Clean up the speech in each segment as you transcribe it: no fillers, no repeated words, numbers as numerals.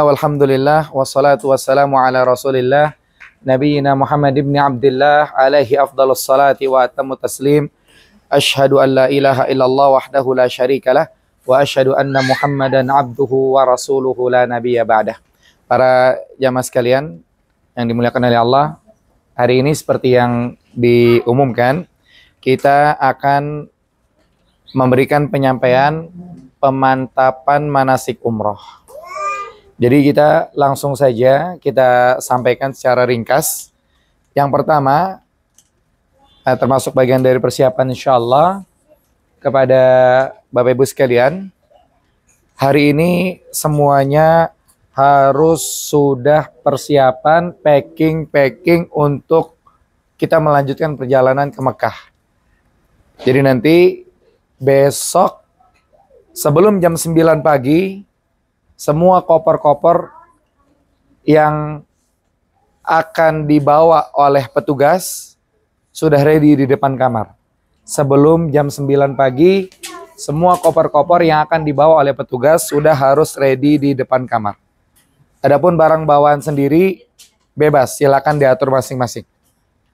Alhamdulillah wassalatu wassalamu ala Rasulillah nabiyina Muhammad ibn Abdullah alaihi afdhalus salati wa atammu taslim. Asyhadu an la ilaha illallah wahdahu la syarikalah wa asyhadu anna Muhammadan abduhu wa rasuluhu la nabiyya ba'dah. Para jamaah sekalian yang dimuliakan oleh Allah, hari ini seperti yang diumumkan, kita akan memberikan penyampaian pemantapan manasik umroh. Jadi kita langsung saja kita sampaikan secara ringkas. Yang pertama, termasuk bagian dari persiapan insyaallah kepada Bapak Ibu sekalian, hari ini semuanya harus sudah persiapan packing untuk kita melanjutkan perjalanan ke Mekah. Jadi nanti besok sebelum jam 9 pagi semua koper-koper yang akan dibawa oleh petugas sudah ready di depan kamar. Sebelum jam 9 pagi, semua koper-koper yang akan dibawa oleh petugas sudah harus ready di depan kamar. Adapun barang bawaan sendiri bebas, silakan diatur masing-masing.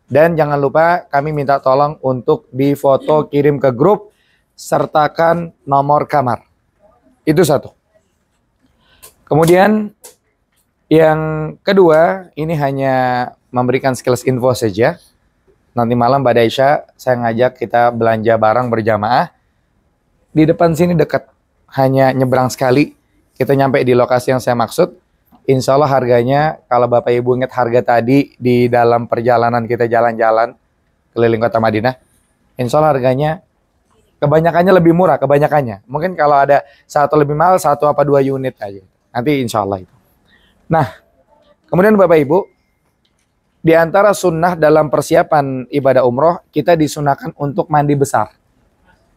Dan jangan lupa kami minta tolong untuk difoto kirim ke grup, sertakan nomor kamar. Itu satu. Kemudian yang kedua, ini hanya memberikan sekilas info saja. Nanti malam Mbak Daisha, saya ngajak kita belanja barang berjamaah. Di depan sini dekat, hanya nyebrang sekali. Kita nyampe di lokasi yang saya maksud. Insya Allah harganya, kalau Bapak Ibu ingat harga tadi di dalam perjalanan kita jalan-jalan keliling kota Madinah, insya Allah harganya kebanyakannya lebih murah, kebanyakannya. Mungkin kalau ada satu lebih mahal, 1 apa 2 unit aja. Nanti insya Allah itu. Nah, kemudian Bapak Ibu, di antara sunnah dalam persiapan ibadah umroh, kita disunahkan untuk mandi besar.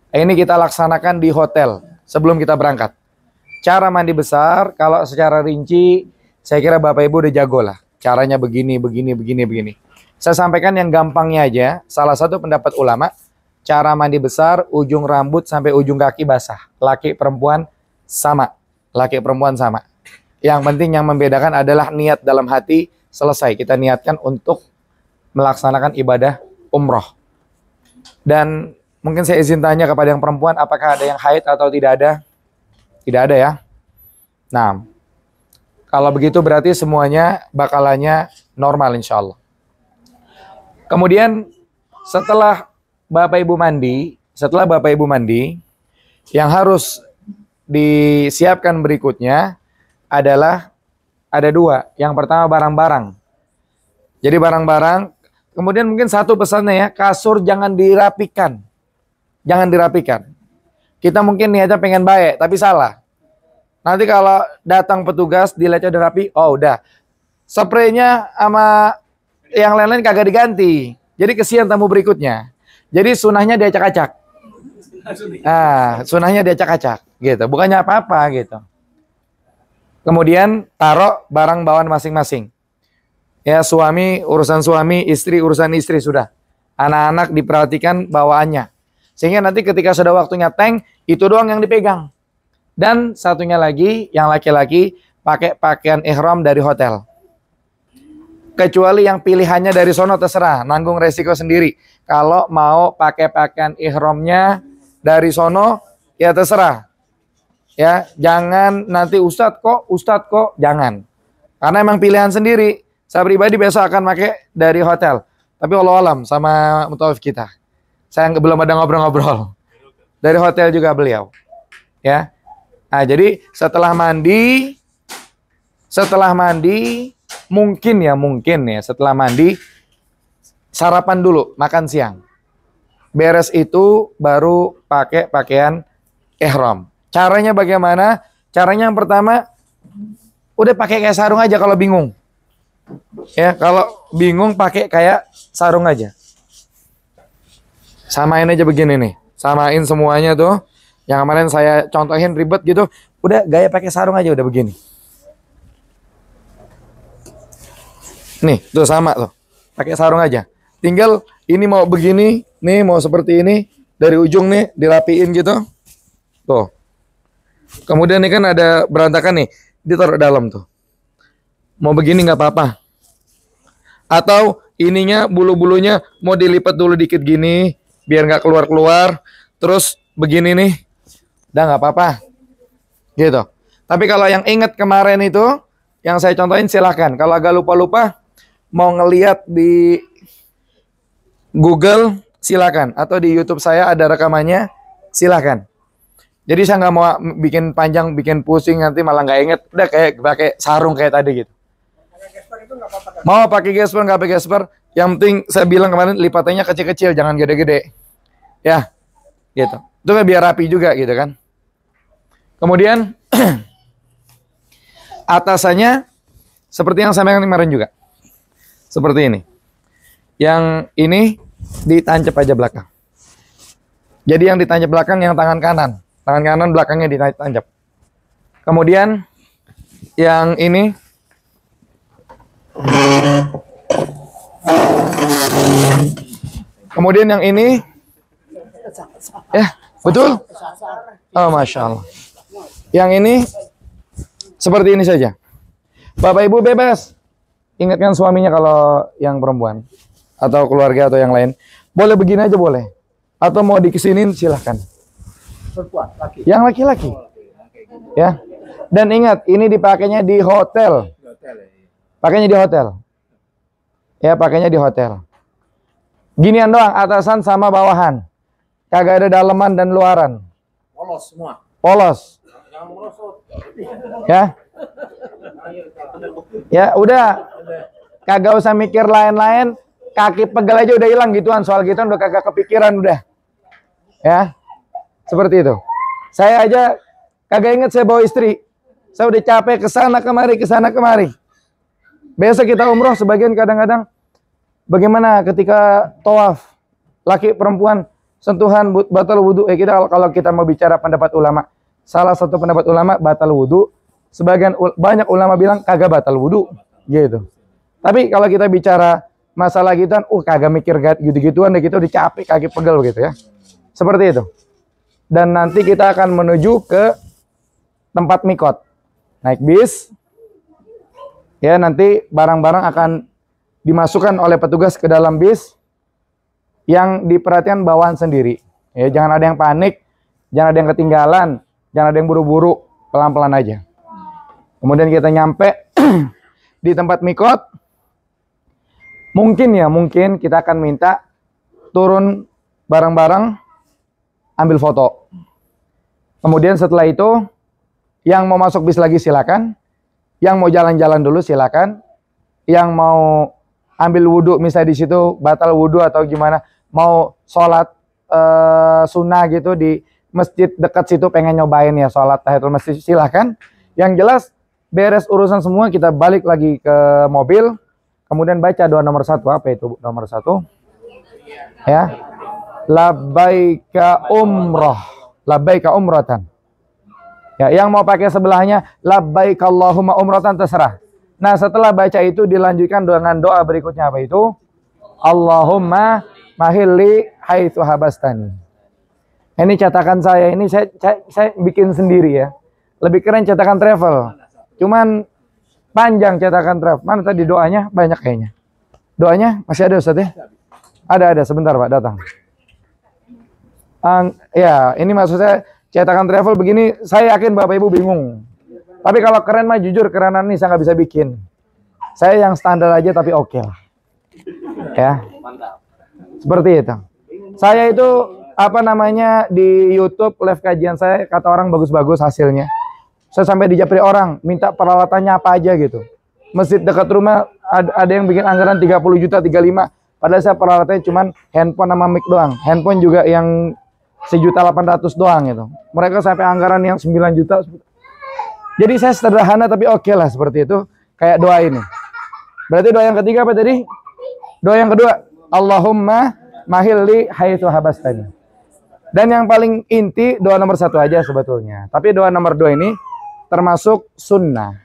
Ini kita laksanakan di hotel sebelum kita berangkat. Cara mandi besar, kalau secara rinci, saya kira Bapak Ibu udah jago lah. Caranya begini. Saya sampaikan yang gampangnya aja. Salah satu pendapat ulama, cara mandi besar, ujung rambut sampai ujung kaki basah. Laki perempuan sama. Yang penting yang membedakan adalah niat dalam hati. Selesai, kita niatkan untuk melaksanakan ibadah umroh. Dan mungkin saya izin tanya kepada yang perempuan, apakah ada yang haid atau tidak ada? Tidak ada ya. Nah, kalau begitu berarti semuanya bakalannya normal insya Allah. Kemudian setelah Bapak Ibu mandi, yang harus disiapkan berikutnya adalah ada 2. Yang pertama barang-barang. Jadi barang-barang, kemudian mungkin satu pesannya ya, kasur jangan dirapikan. Kita mungkin niatnya pengen baik, tapi salah. Nanti kalau datang petugas, dilihatnya udah rapi, oh udah. Spraynya sama yang lain-lain kagak diganti. Jadi kesian tamu berikutnya. Jadi sunahnya diacak-acak. Nah, sunahnya diacak-acak gitu, bukannya apa-apa gitu. Kemudian taruh barang bawaan masing-masing. Ya, suami urusan suami, istri urusan istri sudah. Anak-anak diperhatikan bawaannya. Sehingga nanti ketika sudah waktunya tank, itu doang yang dipegang. Dan satunya lagi, yang laki-laki pakai pakaian ihram dari hotel. Kecuali yang pilihannya dari sono terserah, nanggung resiko sendiri. Kalau mau pakai pakaian ihramnya dari sono, ya terserah. Ya, jangan nanti Ustadz kok, jangan. Karena emang pilihan sendiri. Saya pribadi besok akan pakai dari hotel. Tapi Allah alam sama mutawif kita. Saya belum ada ngobrol-ngobrol. Dari hotel juga beliau. Ya. Nah, jadi setelah mandi mungkin ya setelah mandi sarapan dulu, makan siang. Beres itu baru pakai pakaian ihram. Caranya bagaimana? Caranya yang pertama, udah pakai kayak sarung aja kalau bingung. Ya, kalau bingung pakai kayak sarung aja. Samain aja begini nih. Samain semuanya tuh. Yang kemarin saya contohin ribet gitu. Udah gaya pakai sarung aja udah begini. Nih, tuh sama tuh. Pakai sarung aja. Tinggal ini mau begini, nih mau seperti ini. Dari ujung nih dirapiin gitu. Tuh. Kemudian ini kan ada berantakan nih, ditaruh dalam tuh. Mau begini nggak apa-apa. Atau ininya bulu-bulunya mau dilipat dulu dikit gini biar nggak keluar-keluar. Terus begini nih, udah nggak apa-apa. Gitu. Tapi kalau yang ingat kemarin itu, yang saya contohin silakan. Kalau agak lupa-lupa, mau ngeliat di Google silakan. Atau di YouTube saya ada rekamannya, silakan. Jadi saya nggak mau bikin panjang, bikin pusing nanti malah nggak inget. Udah kayak pakai sarung kayak tadi gitu. Mau pakai gesper nggak pakai gesper, yang penting saya bilang kemarin lipatannya kecil-kecil, jangan gede-gede. Ya, gitu. Itu kan biar rapi juga gitu kan. Kemudian atasannya seperti yang saya sampaikan kemarin juga. Seperti ini. Yang ini ditancap aja belakang. Jadi yang ditancap belakang yang tangan kanan. Tangan kanan belakangnya ditancap. Kemudian yang ini kemudian yang ini ya, betul? Oh, Masya Allah. Yang ini seperti ini saja. Bapak Ibu bebas. Ingatkan suaminya kalau yang perempuan atau keluarga atau yang lain. Boleh begini aja boleh. Atau mau dikesinin silahkan. Yang laki-laki. Ya. Dan ingat, ini dipakainya di hotel. Pakainya di hotel. Ya, pakainya di hotel. Ginian doang, atasan sama bawahan. Kagak ada daleman dan luaran. Polos semua. Polos. Ya. Ya, udah. Kagak usah mikir lain-lain. Kaki pegel aja udah hilang gituan. Soal gituan udah kagak kepikiran udah. Ya. Seperti itu. Saya aja kagak inget saya bawa istri. Saya udah capek kesana kemari, kesana kemari. Biasa kita umroh sebagian kadang-kadang bagaimana ketika tawaf, laki perempuan sentuhan batal wudhu. Kalau kita mau bicara pendapat ulama, salah satu pendapat ulama batal wudhu. Sebagian banyak ulama bilang kagak batal wudhu, gitu. Tapi kalau kita bicara masalah gituan, kagak mikir gitu-gituan, deh kita udah capek, kaki pegel gitu ya. Seperti itu. Dan nanti kita akan menuju ke tempat mikot. Naik bis. Ya, nanti barang-barang akan dimasukkan oleh petugas ke dalam bis yang diperhatikan bawaan sendiri. Ya, jangan ada yang panik, jangan ada yang ketinggalan, jangan ada yang buru-buru, pelan-pelan aja. Kemudian kita nyampe di tempat mikot. Mungkin kita akan minta turun barang-barang, ambil foto. Kemudian setelah itu, yang mau masuk bis lagi silakan. Yang mau jalan-jalan dulu silakan. Yang mau ambil wudhu misalnya di situ batal wudhu atau gimana, mau sholat sunnah gitu di masjid dekat situ pengen nyobain ya sholat tahiyatul masjid silakan. Yang jelas beres urusan semua kita balik lagi ke mobil. Kemudian baca doa nomor 1. Apa itu nomor 1? Ya. Labbaika umroh. Labbaika umrotan. Ya, yang mau pakai sebelahnya labbaik Allahumma umrotan terserah. Nah, setelah baca itu dilanjutkan dengan doa berikutnya apa itu? Allahumma mahilli haitsu habastani. Ini cetakan saya, ini saya bikin sendiri ya. Lebih keren cetakan travel. Cuman panjang cetakan travel. Mana tadi doanya? Banyak kayaknya. Doanya masih ada Ustaz ya? Ada sebentar Pak, datang. Ya, ini maksud saya cetakan travel begini, saya yakin Bapak Ibu bingung. Tapi kalau keren mah jujur kerenan nih saya nggak bisa bikin. Saya yang standar aja tapi oke lah. Ya. Seperti itu. Saya itu di YouTube live kajian saya kata orang bagus-bagus hasilnya. Saya sampai dijapri orang minta peralatannya apa aja gitu. Masjid dekat rumah ada yang bikin anggaran 30 juta, 35. Padahal saya peralatannya cuman handphone sama mic doang. Handphone juga yang 1.800.000 doang gitu. Mereka sampai anggaran yang 9 juta. Jadi saya sederhana tapi oke lah seperti itu. Kayak doa ini. Berarti doa yang ketiga apa tadi? Doa yang kedua, Allahumma mahilli haitsu habastani. Dan yang paling inti doa nomor 1 aja sebetulnya. Tapi doa nomor 2 ini termasuk sunnah.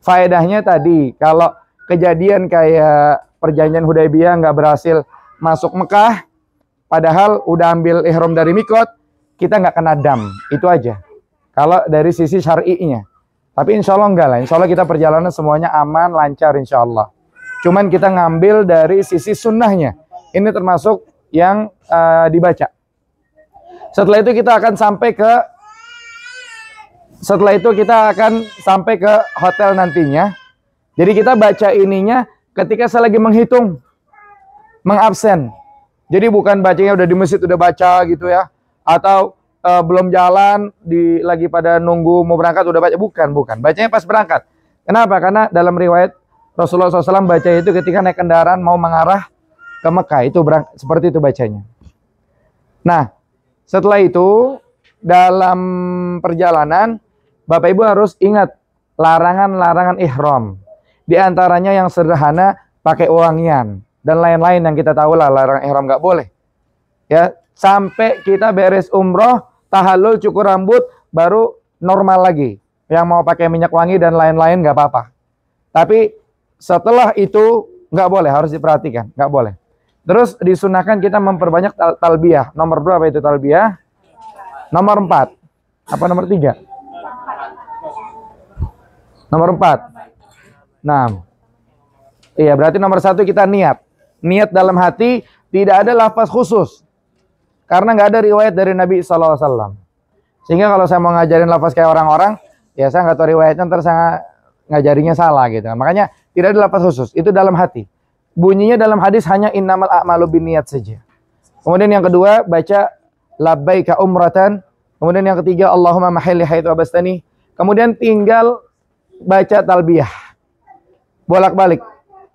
Faedahnya tadi, kalau kejadian kayak perjanjian Hudaybiyah nggak berhasil masuk Mekah, padahal udah ambil ihram dari mikot, kita nggak kena dam. Itu aja. Kalau dari sisi syar'inya. Tapi insya Allah enggak lah. Insya Allah kita perjalanan semuanya aman, lancar insya Allah. Cuman kita ngambil dari sisi sunnahnya. Ini termasuk yang dibaca. Setelah itu kita akan sampai ke hotel nantinya. Jadi kita baca ininya ketika saya lagi menghitung, mengabsen. Jadi bukan bacanya udah di masjid udah baca gitu ya, atau belum jalan lagi pada nunggu mau berangkat udah baca, bukan. Bacanya pas berangkat. Kenapa? Karena dalam riwayat Rasulullah SAW baca itu ketika naik kendaraan mau mengarah ke Mekah, itu seperti itu bacanya. Nah, setelah itu dalam perjalanan Bapak Ibu harus ingat larangan-larangan ihram. Di antaranya yang sederhana pakai wangian dan lain-lain yang kita tahu lah, larangan ihram nggak boleh. Ya, sampai kita beres umroh, tahallul, cukur rambut, baru normal lagi. Yang mau pakai minyak wangi dan lain-lain nggak apa-apa. Tapi setelah itu nggak boleh, harus diperhatikan, nggak boleh. Terus disunahkan kita memperbanyak talbiyah. Nomor berapa itu talbiyah? Nomor 4. Apa nomor 3? Nomor 4. Nah, iya berarti nomor 1 kita niat. Niat dalam hati, tidak ada lafaz khusus. Karena nggak ada riwayat dari Nabi SAW. Sehingga kalau saya mau ngajarin lafaz kayak orang-orang, ya saya nggak tahu riwayatnya, ntar saya ngajarinya salah gitu. Makanya tidak ada lafaz khusus, itu dalam hati. Bunyinya dalam hadis hanya innamal a'malu binniyat saja. Kemudian yang kedua baca labbaika umratan. Kemudian yang ketiga Allahumma mahilli haitsu abastani. Kemudian tinggal baca talbiyah. Bolak-balik.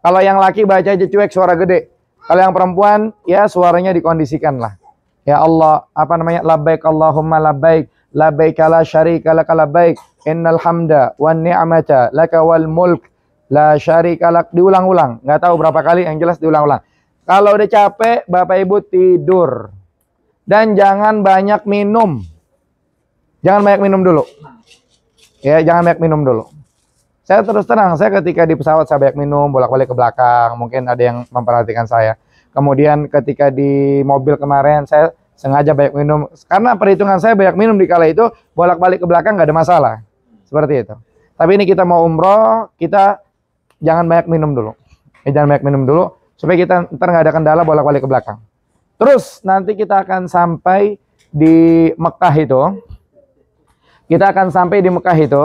Kalau yang laki baca aja cuek suara gede. Kalau yang perempuan ya suaranya dikondisikan lah. Ya Allah, labbaik Allahumma labbaik, labbaik la syarika laka labbaik, innal hamda wan ni'mata laka wal mulk la syarika lak. Diulang-ulang, nggak tahu berapa kali, yang jelas diulang-ulang. Kalau udah capek, Bapak Ibu tidur. Dan jangan banyak minum. Jangan banyak minum dulu. Ya, jangan banyak minum dulu. Saya terus terang, saya ketika di pesawat saya banyak minum, bolak-balik ke belakang, mungkin ada yang memperhatikan saya. Kemudian ketika di mobil kemarin saya sengaja banyak minum, karena perhitungan saya banyak minum di kala itu, bolak-balik ke belakang nggak ada masalah. Seperti itu. Tapi ini kita mau umroh, kita jangan banyak minum dulu. Jangan banyak minum dulu, supaya kita ntar nggak ada kendala bolak-balik ke belakang. Terus nanti kita akan sampai di Mekah itu. Kita akan sampai di Mekah itu,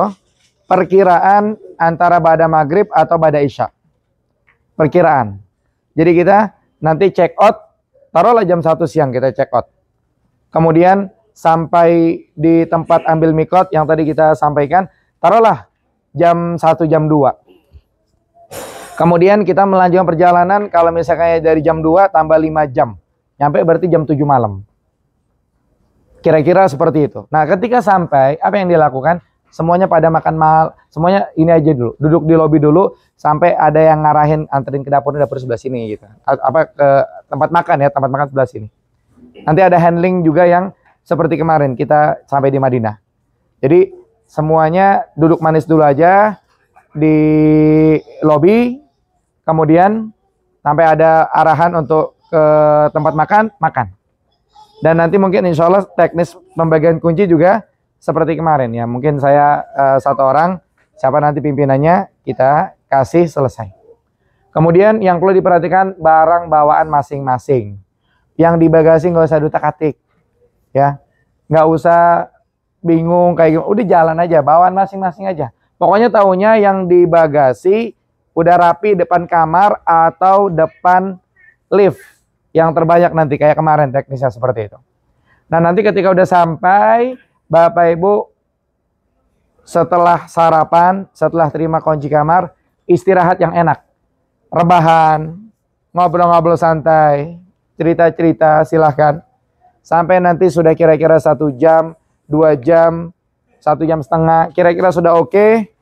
perkiraan antara ba'da maghrib atau ba'da isya. Perkiraan. Jadi kita nanti check out, taruhlah jam 1 siang kita check out. Kemudian sampai di tempat ambil mikot yang tadi kita sampaikan, taruhlah jam 1, jam 2. Kemudian kita melanjutkan perjalanan, kalau misalnya dari jam 2 tambah 5 jam. Nyampe berarti jam 7 malam. Kira-kira seperti itu. Nah, ketika sampai, apa yang dilakukan? Semuanya pada makan mahal, semuanya ini aja dulu. Duduk di lobi dulu, sampai ada yang ngarahin anterin ke dapur sebelah sini gitu. Apa ke tempat makan ya, tempat makan sebelah sini. Nanti ada handling juga yang seperti kemarin, kita sampai di Madinah. Jadi, semuanya duduk manis dulu aja di lobi, kemudian sampai ada arahan untuk ke tempat makan, makan. Dan nanti mungkin insya Allah teknis pembagian kunci juga seperti kemarin ya. Mungkin saya 1 orang, siapa nanti pimpinannya kita kasih selesai. Kemudian yang perlu diperhatikan barang bawaan masing-masing. Yang di bagasi nggak usah diutak-atik, ya. Nggak usah bingung kayak gimana. Udah jalan aja, bawaan masing-masing aja. Pokoknya tahunya yang di bagasi udah rapi depan kamar atau depan lift. Yang terbanyak nanti kayak kemarin teknisnya seperti itu. Nah nanti ketika udah sampai, Bapak Ibu setelah sarapan, setelah terima kunci kamar, istirahat yang enak. Rebahan, ngobrol-ngobrol santai, cerita-cerita silahkan. Sampai nanti sudah kira-kira 1 jam, 2 jam, 1 jam setengah, kira-kira sudah oke.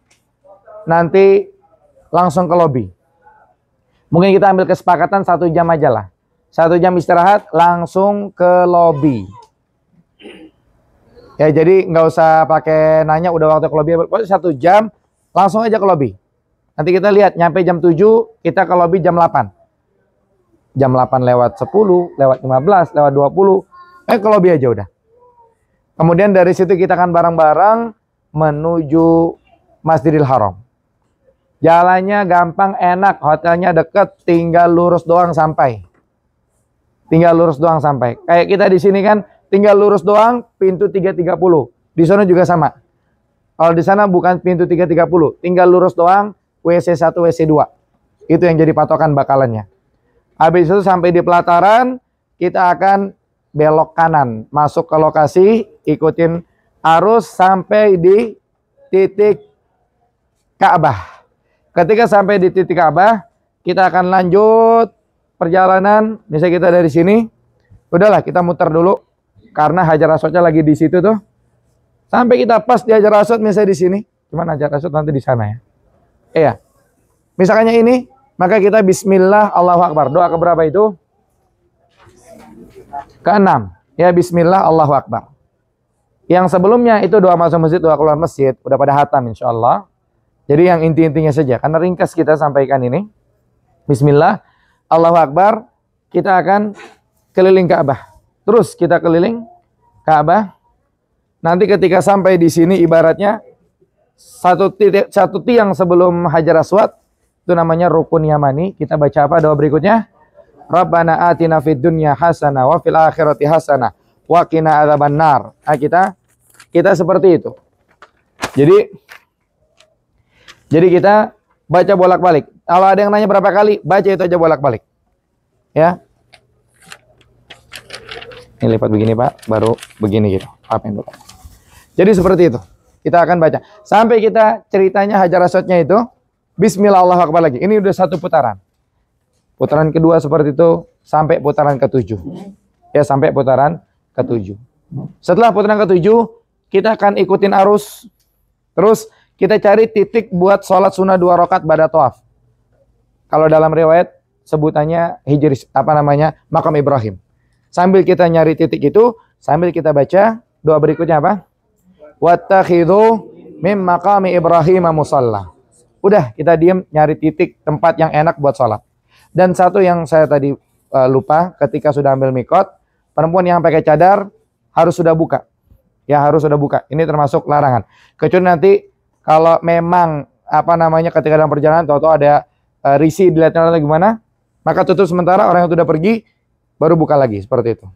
Nanti langsung ke lobi. Mungkin kita ambil kesepakatan 1 jam aja lah. 1 jam istirahat, langsung ke lobi. Ya, jadi nggak usah pakai nanya udah waktu ke lobi. 1 jam, langsung aja ke lobi. Nanti kita lihat, nyampe jam 7, kita ke lobi jam 8. Jam 8 lewat 10, lewat 15, lewat 20. Ke lobi aja udah. Kemudian dari situ kita akan bareng-bareng menuju Masjidil Haram. Jalannya gampang, enak, hotelnya deket, tinggal lurus doang sampai. Tinggal lurus doang sampai. Kayak kita di sini kan, tinggal lurus doang, pintu 330. Di sana juga sama. Kalau di sana bukan pintu 330, tinggal lurus doang, WC 1, WC 2. Itu yang jadi patokan bakalannya. Habis itu sampai di pelataran, kita akan belok kanan, masuk ke lokasi, ikutin arus sampai di titik Ka'bah. Ketika sampai di titik Ka'bah, kita akan lanjut perjalanan. Misalnya kita dari sini, udahlah kita muter dulu karena Hajar Aswadnya lagi di situ tuh. Sampai kita pas di Hajar Aswad misalnya di sini, cuman Hajar Aswad nanti di sana ya. Iya. Misalkannya ini, maka kita Bismillah Allahu Akbar. Doa keberapa itu? Keenam. Ya Bismillah Allahu Akbar. Yang sebelumnya itu doa masuk masjid, doa keluar masjid, udah pada hatam insya Allah. Jadi yang inti-intinya saja, karena ringkas kita sampaikan ini. Bismillah Allahu Akbar, kita akan keliling Ka'bah. Terus kita keliling Ka'bah. Nanti ketika sampai di sini ibaratnya satu tiang sebelum Hajar Aswad, itu namanya Rukun Yamani. Kita baca apa doa berikutnya? Rabbana atina fid dunya hasanah wa fil akhirati hasanah wa qina adzabannar. Nah, kita seperti itu. Jadi kita baca bolak-balik. Kalau ada yang nanya berapa kali, baca itu aja bolak-balik. Ya. Ini lipat begini, Pak, baru begini gitu. Apain dulu. Jadi seperti itu. Kita akan baca sampai kita ceritanya Hajar Aswadnya itu Bismillah Allahu Akbar lagi. Ini udah satu putaran. Putaran kedua seperti itu sampai putaran ke-7. Ya, sampai putaran ke-7. Setelah putaran ke-7, kita akan ikutin arus. Terus kita cari titik buat sholat sunnah 2 rakaat ba'da tawaf. Kalau dalam riwayat sebutannya Maqam Ibrahim. Sambil kita nyari titik itu, sambil kita baca doa berikutnya apa? Wattakhidhu mim maqami Ibrahim musalla. Udah, kita diam nyari titik tempat yang enak buat sholat. Dan satu yang saya tadi lupa, ketika sudah ambil mikot, perempuan yang pakai cadar harus sudah buka. Ya, harus sudah buka. Ini termasuk larangan. Kecuali nanti kalau memang ketika dalam perjalanan tahu-tahu ada risih dilihatnya atau gimana, maka tutup sementara, orang yang sudah pergi baru buka lagi seperti itu.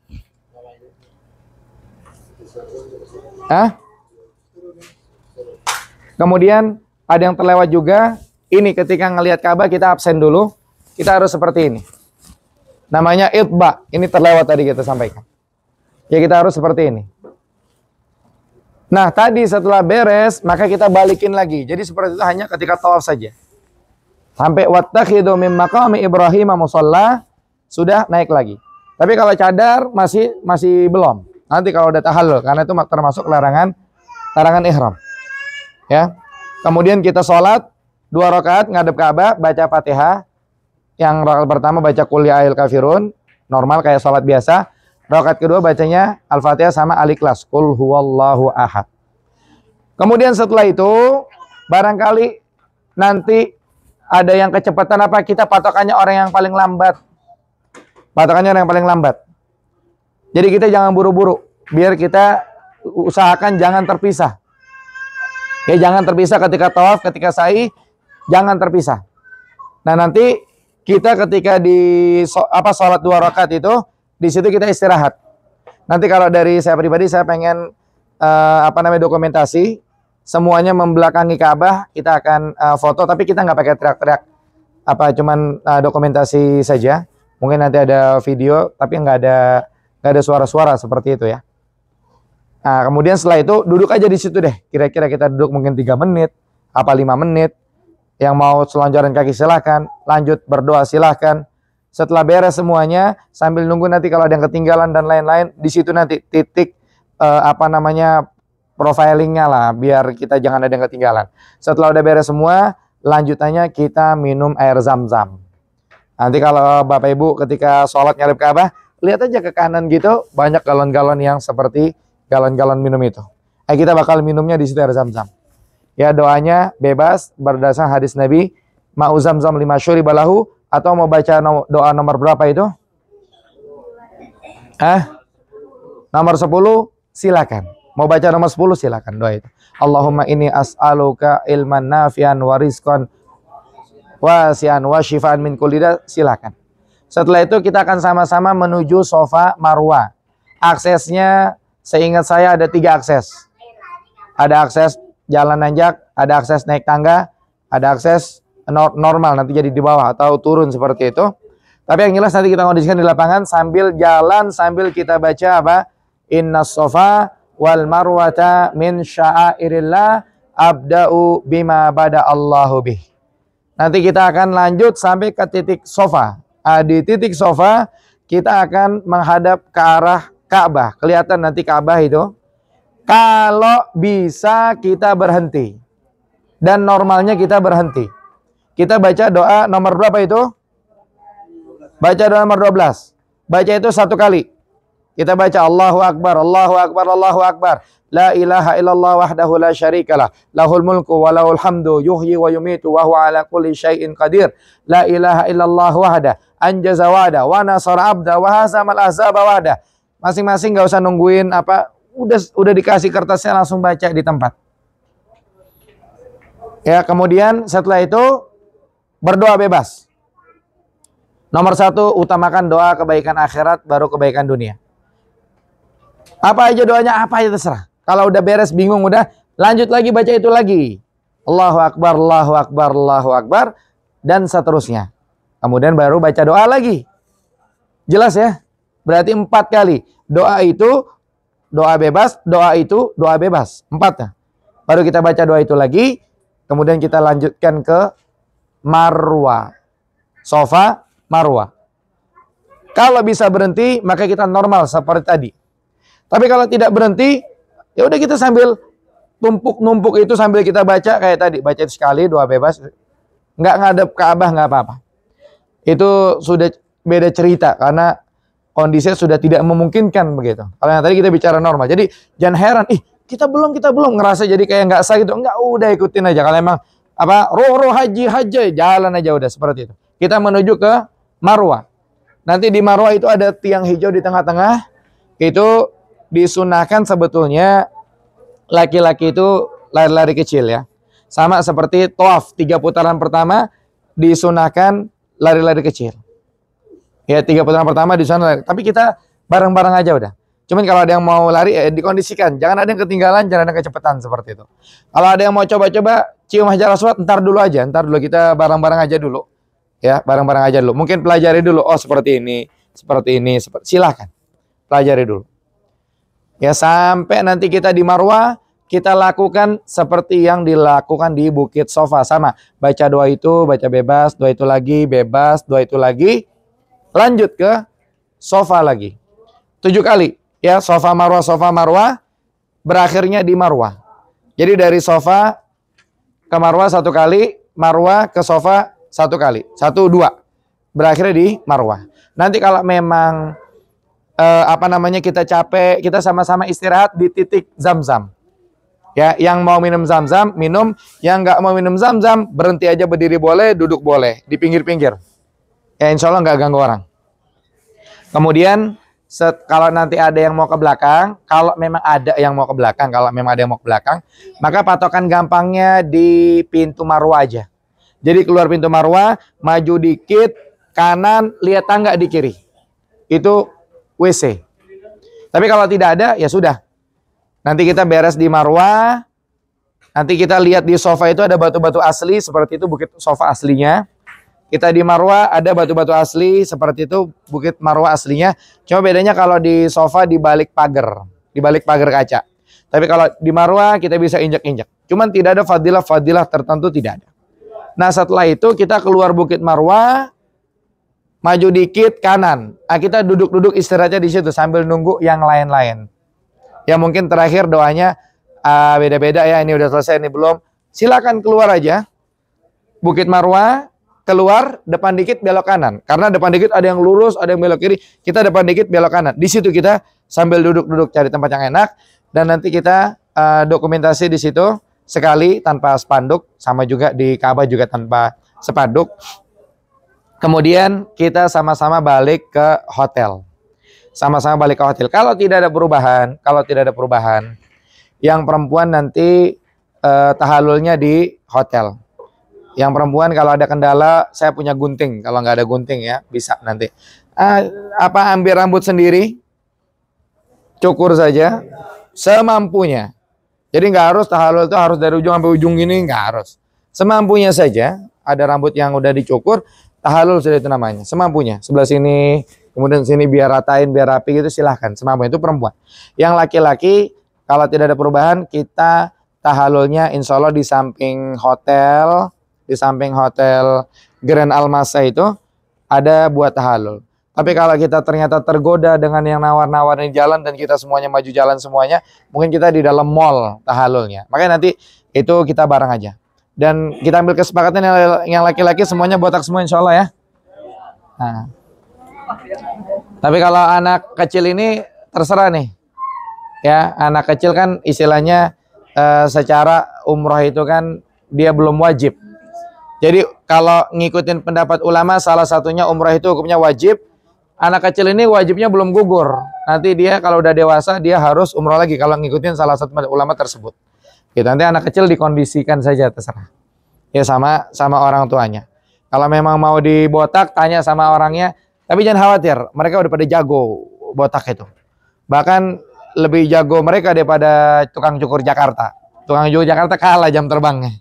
Kemudian ada yang terlewat juga. Ini ketika ngelihat Ka'bah kita absen dulu. Kita harus seperti ini. Namanya itba. Ini terlewat tadi kita sampaikan. Ya, kita harus seperti ini. Nah, tadi setelah beres, maka kita balikin lagi. Jadi seperti itu hanya ketika tawaf saja. Sampai wattakhidhu mim maqami Ibrahim musalla, sudah naik lagi. Tapi kalau cadar masih belum. Nanti kalau udah tahallul, karena itu termasuk larangan ihram. Ya. Kemudian kita sholat 2 rakaat ngadep Ka'bah, baca Fatihah. Yang rakaat pertama baca Qul ya ayyuhal kafirun, normal kayak sholat biasa. Rakaat kedua bacanya Al-Fatihah sama Al-Ikhlas, Qul huwallahu ahad. Kemudian setelah itu, barangkali nanti ada yang kecepatan kita patokannya orang yang paling lambat. Patokannya orang yang paling lambat. Jadi kita jangan buru-buru, biar kita usahakan jangan terpisah. Ya, jangan terpisah ketika tawaf, ketika sa'i, jangan terpisah. Nah, nanti kita ketika sholat 2 rakaat itu, di situ kita istirahat. Nanti kalau dari saya pribadi, saya pengen dokumentasi semuanya membelakangi Ka'bah. Kita akan foto, tapi kita nggak pakai teriak-teriak. Cuman dokumentasi saja. Mungkin nanti ada video, tapi nggak ada suara-suara seperti itu ya. Nah, kemudian setelah itu duduk aja di situ deh. Kira-kira kita duduk mungkin 3 menit, 5 menit. Yang mau selonjoran kaki silahkan, lanjut berdoa silahkan. Setelah beres semuanya, sambil nunggu nanti kalau ada yang ketinggalan dan lain-lain, di situ nanti titik profilingnya lah, biar kita jangan ada yang ketinggalan. Setelah udah beres semua, lanjutannya kita minum air zam-zam. Nanti kalau Bapak Ibu ketika sholat ngadep Ka'bah, lihat aja ke kanan gitu, banyak galon-galon yang seperti galon-galon minum itu. Kita bakal minumnya di situ air zam-zam. Ya, doanya bebas berdasarkan hadis Nabi, ma'u zamzam lima syuriba lahu, atau mau baca doa nomor berapa itu? Nomor 10 silakan. Mau baca nomor 10 silakan doa itu. Allahumma inni as'aluka ilman nafi'an wa rizqan wasi'an wa syifaan min kulli da, silakan. Setelah itu kita akan sama-sama menuju Safa Marwah. Aksesnya seingat saya ada 3 akses. Ada akses jalan nanjak, ada akses naik tangga, ada akses normal nanti jadi di bawah atau turun seperti itu. Tapi yang jelas nanti kita kondisikan di lapangan sambil jalan sambil kita baca apa? Innas Safa wal marwata min sya'airillah abda'u bima bada Allahu bih. Nanti kita akan lanjut sampai ke titik Safa. Di titik Safa kita akan menghadap ke arah Ka'bah. Kelihatan nanti Ka'bah itu. Kalau bisa kita berhenti. Dan normalnya kita berhenti. Kita baca doa nomor berapa itu? Baca doa nomor 12. Baca itu 1 kali. Kita baca Allahu Akbar, Allahu Akbar, Allahu Akbar. La ilaha illallah wahdahu la syarikalah. Lahul mulku wa lahul hamdu yuhyi wa yumitu wa huwa ala kulli syai'in qadir. La ilaha illallah wahda anjaza wa'da wa nasara abda wa hazamal ahzaba wahda. Masing-masing nggak usah nungguin apa, udah dikasih kertasnya langsung baca di tempat. Ya, kemudian setelah itu berdoa bebas. Nomor 1, utamakan doa kebaikan akhirat baru kebaikan dunia. Apa aja doanya, apa aja terserah. Kalau udah beres bingung udah lanjut lagi baca itu lagi. Allahu Akbar, Allahu Akbar, Allahu Akbar dan seterusnya. Kemudian baru baca doa lagi. Jelas ya? Berarti 4 kali. Doa itu doa bebas, doa itu doa bebas. 4 ya. Baru kita baca doa itu lagi. Kemudian kita lanjutkan ke Marwah. Safa, Marwah. Kalau bisa berhenti, maka kita normal seperti tadi. Tapi kalau tidak berhenti, ya udah kita sambil numpuk itu sambil kita baca kayak tadi. Baca itu sekali, doa bebas. Nggak ngadep Ka'bah, nggak apa-apa. Itu sudah beda cerita karena kondisinya sudah tidak memungkinkan begitu. Kalau yang tadi kita bicara normal. Jadi jangan heran, kita belum ngerasa jadi kayak nggak sah gitu. Enggak, udah ikutin aja. Kalau emang apa roh haji jalan aja udah seperti itu. Kita menuju ke Marwah. Nanti di Marwah itu ada tiang hijau di tengah-tengah. Itu disunahkan sebetulnya laki-laki itu lari-lari kecil ya. Sama seperti tawaf 3 putaran pertama disunahkan lari-lari kecil. Ya 3 putaran pertama di sana. Tapi kita bareng-bareng aja udah. Cuman kalau ada yang mau lari dikondisikan, jangan ada yang ketinggalan, jangan ada yang kecepatan seperti itu. Kalau ada yang mau coba-coba cium Hajar Aswad, ntar dulu kita bareng-bareng aja dulu. Ya, bareng-bareng aja dulu. Mungkin pelajari dulu, oh seperti ini. Silahkan. Pelajari dulu. Ya, sampai nanti kita di Marwah, kita lakukan seperti yang dilakukan di Bukit Safa. Sama, baca doa itu, baca bebas, doa itu lagi, bebas, doa itu lagi. Lanjut ke Safa lagi. 7 kali. Ya, Safa Marwah, berakhirnya di Marwah. Jadi dari Safa ke Marwah 1 kali, Marwah ke Safa 1 kali. 1, 2. Berakhirnya di Marwah. Nanti kalau memang kita capek, kita sama-sama istirahat di titik Zam-Zam. Ya, yang mau minum Zam-Zam, minum. Yang nggak mau minum Zam-Zam, berhenti aja, berdiri boleh, duduk boleh. Di pinggir-pinggir. Ya, insya Allah nggak ganggu orang. Kemudian, kalau nanti ada yang mau ke belakang, kalau memang ada yang mau ke belakang, maka patokan gampangnya di pintu Marwah aja. Jadi keluar pintu Marwah, maju dikit, kanan, lihat tangga di kiri. Itu WC. Tapi kalau tidak ada, ya sudah. Nanti kita beres di Marwah. Nanti kita lihat di Safa itu ada batu-batu asli, seperti itu Bukit Safa aslinya. Kita di Marwah ada batu-batu asli, seperti itu Bukit Marwah aslinya. Cuma bedanya kalau di Safa di balik pagar kaca. Tapi kalau di Marwah kita bisa injak-injak. Cuman tidak ada fadilah tertentu, tidak ada. Nah, setelah itu kita keluar Bukit Marwah, maju dikit kanan. Nah, kita duduk-duduk istirahatnya di situ sambil nunggu yang lain-lain. Ya mungkin terakhir doanya beda-beda ya. Ini udah selesai, ini belum. Silakan keluar aja. Bukit Marwah, keluar, depan dikit belok kanan. Karena depan dikit ada yang lurus, ada yang belok kiri. Kita depan dikit belok kanan. Di situ kita sambil duduk-duduk cari tempat yang enak. Dan nanti kita dokumentasi di situ sekali tanpa spanduk. Sama juga di Ka'bah juga tanpa spanduk. Kemudian kita sama-sama balik ke hotel. Kalau tidak ada perubahan, Yang perempuan nanti tahallulnya di hotel. Yang perempuan kalau ada kendala, saya punya gunting. Kalau nggak ada gunting ya bisa nanti. Ambil rambut sendiri, cukur saja semampunya. Jadi nggak harus tahallul itu harus dari ujung sampai ujung ini, nggak harus. Semampunya saja. Ada rambut yang udah dicukur, tahallul sudah itu namanya. Semampunya. Sebelah sini, kemudian sini biar ratain, biar rapi gitu silahkan. Semampunya itu perempuan. Yang laki-laki kalau tidak ada perubahan, kita tahallulnya insya Allah di samping hotel Grand Almasa itu ada buat tahallul. Tapi kalau kita ternyata tergoda dengan yang nawar-nawarin jalan dan kita semuanya maju jalan semuanya, mungkin kita di dalam mall tahallulnya. Makanya nanti itu kita bareng aja. Dan kita ambil kesepakatan yang laki-laki semuanya botak semua insya Allah ya. Nah. Tapi kalau anak kecil ini terserah nih. Ya, anak kecil kan istilahnya secara umroh itu kan dia belum wajib. Jadi kalau ngikutin pendapat ulama salah satunya umroh itu hukumnya wajib. Anak kecil ini wajibnya belum gugur. Nanti dia kalau udah dewasa dia harus umroh lagi kalau ngikutin salah satu ulama tersebut. Gitu, nanti anak kecil dikondisikan saja terserah. Ya sama orang tuanya. Kalau memang mau dibotak tanya sama orangnya. Tapi jangan khawatir, mereka udah pada jago botak itu. Bahkan lebih jago mereka daripada tukang cukur Jakarta. Tukang cukur Jakarta kalah jam terbangnya.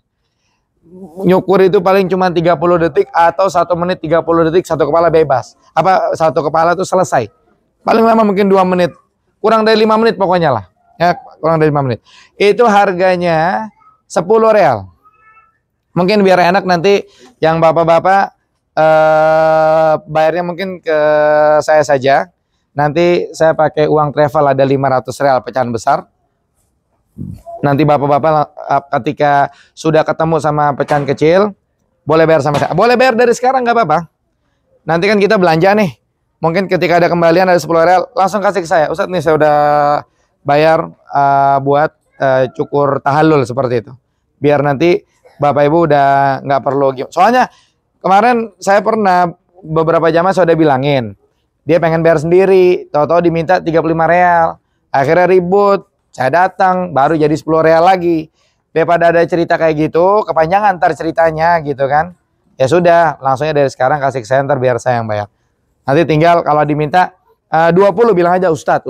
Nyukur itu paling cuma 30 detik atau 1 menit 30 detik satu kepala bebas. Satu kepala itu selesai. Paling lama mungkin 2 menit. Kurang dari 5 menit pokoknya lah. Ya, kurang dari 5 menit. Itu harganya 10 real. Mungkin biar enak nanti yang bapak-bapak bayarnya mungkin ke saya saja. Nanti saya pakai uang travel ada 500 real pecahan besar. Nanti bapak-bapak ketika sudah ketemu sama pecahan kecil, boleh bayar sama saya. Boleh bayar dari sekarang nggak apa-apa. Nanti kan kita belanja nih. Mungkin ketika ada kembalian ada 10 real, langsung kasih ke saya. Ustadz nih saya udah bayar buat cukur tahallul seperti itu. Biar nanti Bapak Ibu udah nggak perlu. Soalnya kemarin saya pernah beberapa jamaah saya udah bilangin. Dia pengen bayar sendiri. Tahu-tahu diminta 35 real. Akhirnya ribut. Saya datang, baru jadi 10 real lagi. Daripada ada cerita kayak gitu, kepanjangan ntar ceritanya gitu kan. Ya sudah, langsungnya dari sekarang kasih ke saya, ntar biar saya yang bayar. Nanti tinggal kalau diminta 20 bilang aja Ustadz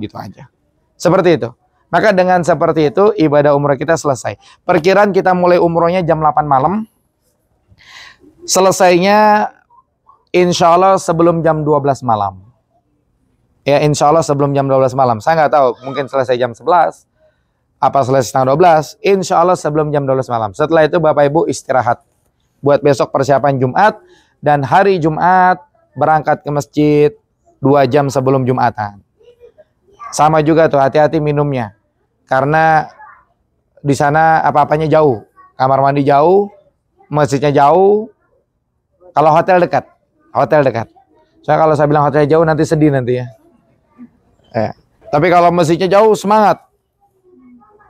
gitu aja. Seperti itu. Maka dengan seperti itu ibadah umroh kita selesai. Perkiraan kita mulai umrohnya jam 8 malam. Selesainya insya Allah sebelum jam 12 malam. Ya insya Allah sebelum jam 12 malam. Saya nggak tahu, mungkin selesai jam 11. Apa selesai setengah 12. Insya Allah sebelum jam 12 malam. Setelah itu Bapak Ibu istirahat. Buat besok persiapan Jumat. Dan hari Jumat berangkat ke masjid 2 jam sebelum Jumatan. Sama juga tuh, hati-hati minumnya. Karena di sana apa-apanya jauh. Kamar mandi jauh. Masjidnya jauh. Kalau hotel dekat. Hotel dekat. Soalnya kalau saya bilang hotel jauh nanti sedih nanti ya. Tapi kalau masjidnya jauh semangat.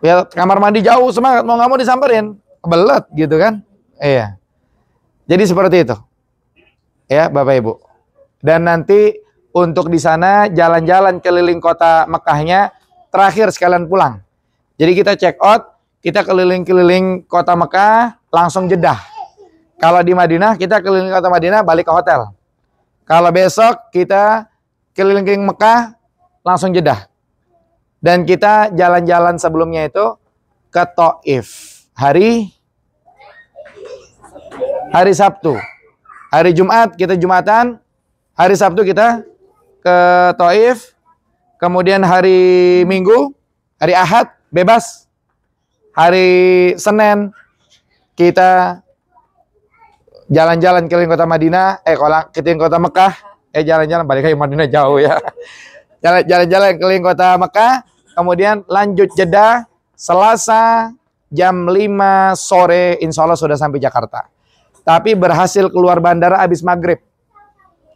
Ya kamar mandi jauh semangat, mau nggak mau disamperin, kebelet gitu kan? Iya. Jadi seperti itu. Ya Bapak Ibu. Dan nanti untuk di sana jalan-jalan keliling kota Mekahnya terakhir sekalian pulang. Jadi kita check out, kita keliling-keliling kota Mekah, langsung Jeddah. Kalau di Madinah kita keliling kota Madinah balik ke hotel. Kalau besok kita keliling-keliling Mekah langsung Jeddah. Dan kita jalan-jalan sebelumnya itu ke Taif. Hari Sabtu. Hari Jumat kita Jumatan. Hari Sabtu kita ke Taif. Kemudian hari Minggu, hari Ahad bebas. Hari Senin kita jalan-jalan keliling kota Madinah. Keliling kota Mekah. Jalan-jalan balik ke Madinah jauh ya. Jalan-jalan keliling kota Mekah, kemudian lanjut Jeddah, Selasa jam 5 sore insya Allah sudah sampai Jakarta. Tapi berhasil keluar bandara habis maghrib.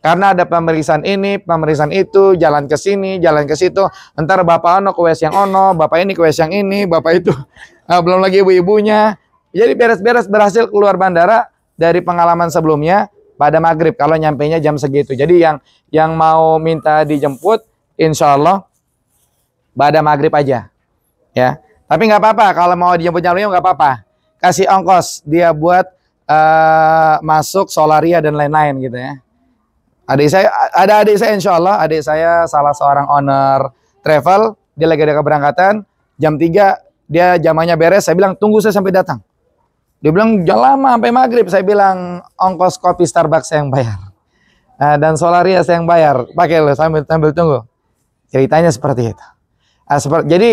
Karena ada pemeriksaan ini, pemeriksaan itu, jalan ke sini, jalan ke situ. Ntar bapak ono ke WC yang ono, bapak ini ke WC yang ini, bapak itu. Belum lagi ibu-ibunya. Jadi beres-beres berhasil keluar bandara dari pengalaman sebelumnya pada maghrib. Kalau nyampainya jam segitu. Jadi yang mau minta dijemput, insya Allah pada maghrib aja, ya. Tapi nggak apa-apa, kalau mau dijemput jam 5 nggak apa-apa. Kasih ongkos dia buat masuk Solaria dan lain-lain gitu ya. Ada adik saya insya Allah, adik saya salah seorang owner travel, dia lagi ada keberangkatan, jam 3 dia jamannya beres, saya bilang tunggu saya sampai datang. Dia bilang jangan lama sampai maghrib, saya bilang ongkos kopi Starbucks saya yang bayar. Dan Solaria saya yang bayar, pakai lo sambil tunggu. Ceritanya seperti itu. Jadi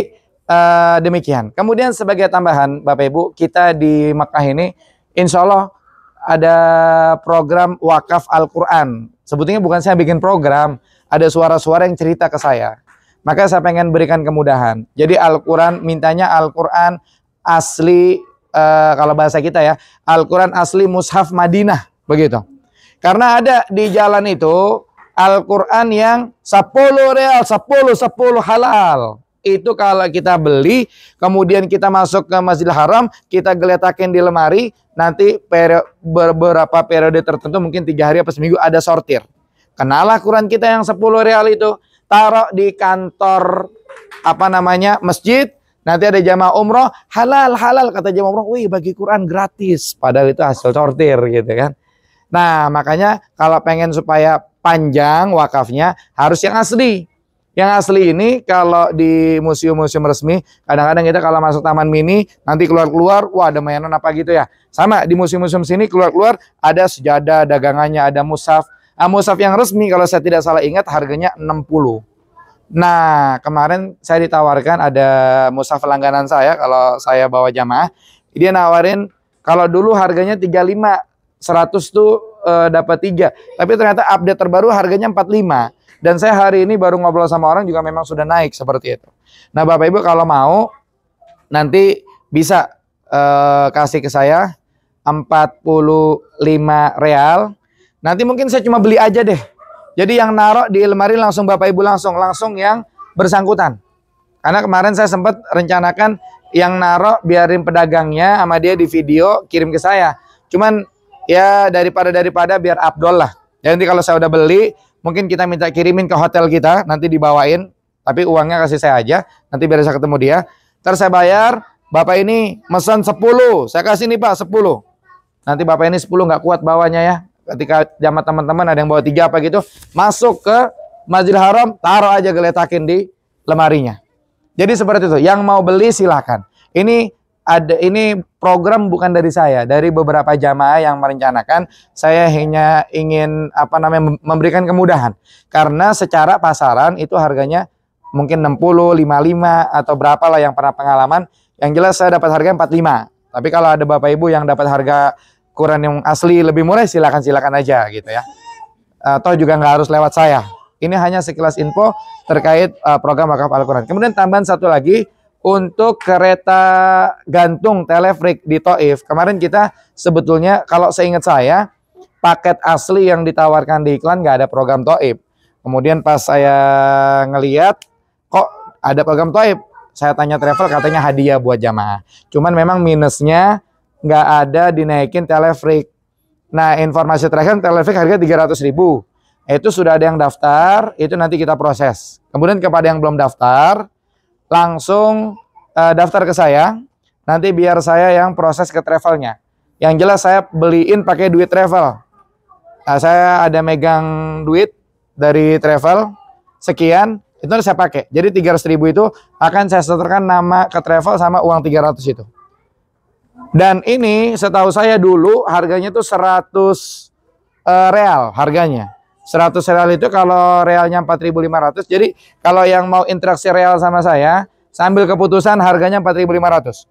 demikian. Kemudian sebagai tambahan Bapak Ibu, kita di Mekah ini insya Allah ada program wakaf Al-Quran. Sebetulnya bukan saya bikin program, ada suara-suara yang cerita ke saya. Maka saya pengen berikan kemudahan. Jadi Al-Quran, mintanya Al-Quran asli, kalau bahasa kita ya, Al-Quran asli Mushaf Madinah, begitu. Karena ada di jalan itu Al-Quran yang 10 real, 10 halal. Itu kalau kita beli, kemudian kita masuk ke Masjidil Haram, kita geletakin di lemari, nanti beberapa periode tertentu, mungkin 3 hari atau seminggu ada sortir. Kenalah Quran kita yang 10 real itu, taruh di kantor masjid, nanti ada jamaah umroh, halal, kata jamaah umroh, wih bagi Quran gratis, padahal itu hasil sortir gitu kan. Nah makanya kalau pengen supaya panjang wakafnya harus yang asli. Yang asli ini kalau di museum-museum resmi, kadang-kadang kita kalau masuk taman mini, nanti keluar-keluar, wah ada mainan apa gitu ya. Sama di museum-museum sini keluar-keluar ada sejadah, dagangannya, ada mushaf. Mushaf yang resmi kalau saya tidak salah ingat harganya 60. Nah kemarin saya ditawarkan, ada mushaf langganan saya kalau saya bawa jamaah. Dia nawarin kalau dulu harganya 35, 100 tuh dapat 3. Tapi ternyata update terbaru harganya 45. Dan saya hari ini baru ngobrol sama orang juga memang sudah naik seperti itu. Nah Bapak Ibu kalau mau nanti bisa kasih ke saya 45 real. Nanti mungkin saya cuma beli aja deh. Jadi yang naruh di lemari langsung Bapak Ibu langsung yang bersangkutan. Karena kemarin saya sempat rencanakan yang naruh biarin pedagangnya sama dia di video kirim ke saya. Cuman ya daripada biar afdol lah. Jadi nanti kalau saya udah beli, mungkin kita minta kirimin ke hotel kita, nanti dibawain, tapi uangnya kasih saya aja, nanti biar saya ketemu dia. Terus saya bayar, Bapak ini mesen 10, saya kasih nih Pak 10. Nanti Bapak ini 10 nggak kuat bawanya ya. Ketika jamaah teman-teman ada yang bawa 3 apa gitu, masuk ke Masjidil Haram, taruh aja geletakin di lemarinya. Jadi seperti itu, yang mau beli silakan. Ini program bukan dari saya, dari beberapa jamaah yang merencanakan. Saya hanya ingin memberikan kemudahan. Karena secara pasaran itu harganya mungkin 60, 55 atau berapa lah yang pernah pengalaman. Yang jelas saya dapat harga 45. Tapi kalau ada Bapak Ibu yang dapat harga Quran yang asli lebih murah, silakan aja gitu ya. Atau juga nggak harus lewat saya. Ini hanya sekilas info terkait program wakaf Al-Quran. Kemudian tambahan satu lagi. Untuk kereta gantung telefrik di Taif, kemarin kita sebetulnya kalau seingat saya, paket asli yang ditawarkan di iklan nggak ada program Taif. Kemudian pas saya ngeliat, kok ada program Taif? Saya tanya travel, katanya hadiah buat jamaah. Cuman memang minusnya nggak ada dinaikin telefrik. Nah informasi terakhir telefrik harga 300.000. Itu sudah ada yang daftar, itu nanti kita proses. Kemudian kepada yang belum daftar, langsung daftar ke saya, nanti biar saya yang proses ke travelnya. Yang jelas saya beliin pakai duit travel. Nah, saya ada megang duit dari travel sekian, itu saya pakai. Jadi 300.000 itu akan saya setorkan nama ke travel sama uang 300 itu. Dan ini setahu saya dulu harganya tuh 100 real harganya. 100 real itu kalau realnya 4.500. Jadi kalau yang mau interaksi real sama saya, sambil keputusan harganya 4.500.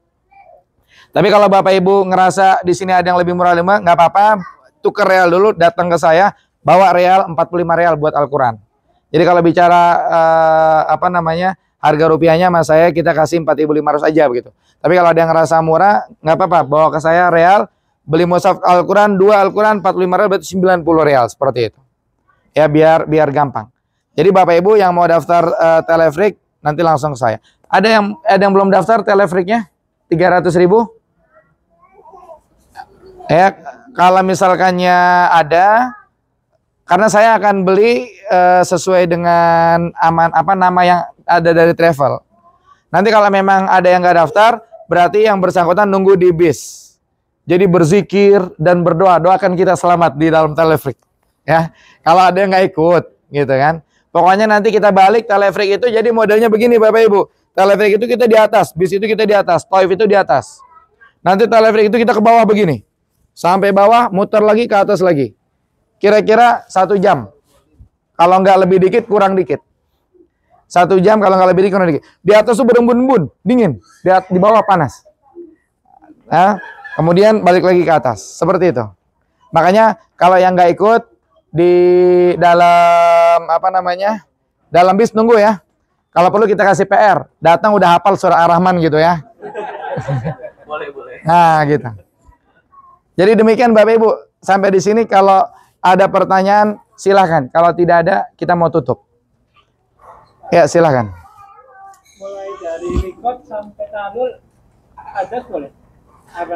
Tapi kalau Bapak Ibu ngerasa di sini ada yang lebih murah nggak apa-apa, tuker real dulu, datang ke saya, bawa real 45 real buat Al-Quran. Jadi kalau bicara harga rupiahnya sama saya kita kasih 4.500 aja begitu. Tapi kalau ada yang ngerasa murah, nggak apa-apa, bawa ke saya real, beli mushaf Al-Quran, 2 Al-Quran 45 real berarti 90 real seperti itu. Ya biar gampang. Jadi Bapak Ibu yang mau daftar telefrik nanti langsung ke saya. Ada yang belum daftar telefriknya 300.000? Ya kalau misalkannya ada, karena saya akan beli sesuai dengan nama yang ada dari travel. Nanti kalau memang ada yang nggak daftar, berarti yang bersangkutan nunggu di bis. Jadi berzikir dan berdoa, doakan kita selamat di dalam telefrik. Ya, kalau ada yang nggak ikut, gitu kan. Pokoknya nanti kita balik telefrik itu jadi modelnya begini Bapak Ibu. Telefrik itu kita di atas, bis itu kita di atas, Thaif itu di atas. Nanti telefrik itu kita ke bawah begini. Sampai bawah, muter lagi ke atas lagi. Kira-kira 1 jam. Kalau nggak lebih dikit, kurang dikit. 1 jam kalau nggak lebih dikit, kurang dikit. Di atas tuh berembun-embun, dingin. Di bawah panas. Nah, kemudian balik lagi ke atas. Seperti itu. Makanya kalau yang nggak ikut di dalam dalam bis nunggu ya. Kalau perlu kita kasih PR, datang udah hafal surah Ar-Rahman gitu ya. Boleh. Nah, gitu. Jadi demikian Bapak Ibu, sampai di sini kalau ada pertanyaan silahkan. Kalau tidak ada, kita mau tutup. Ya, silahkan. Mulai dari mikot sampai tahalul hadas boleh?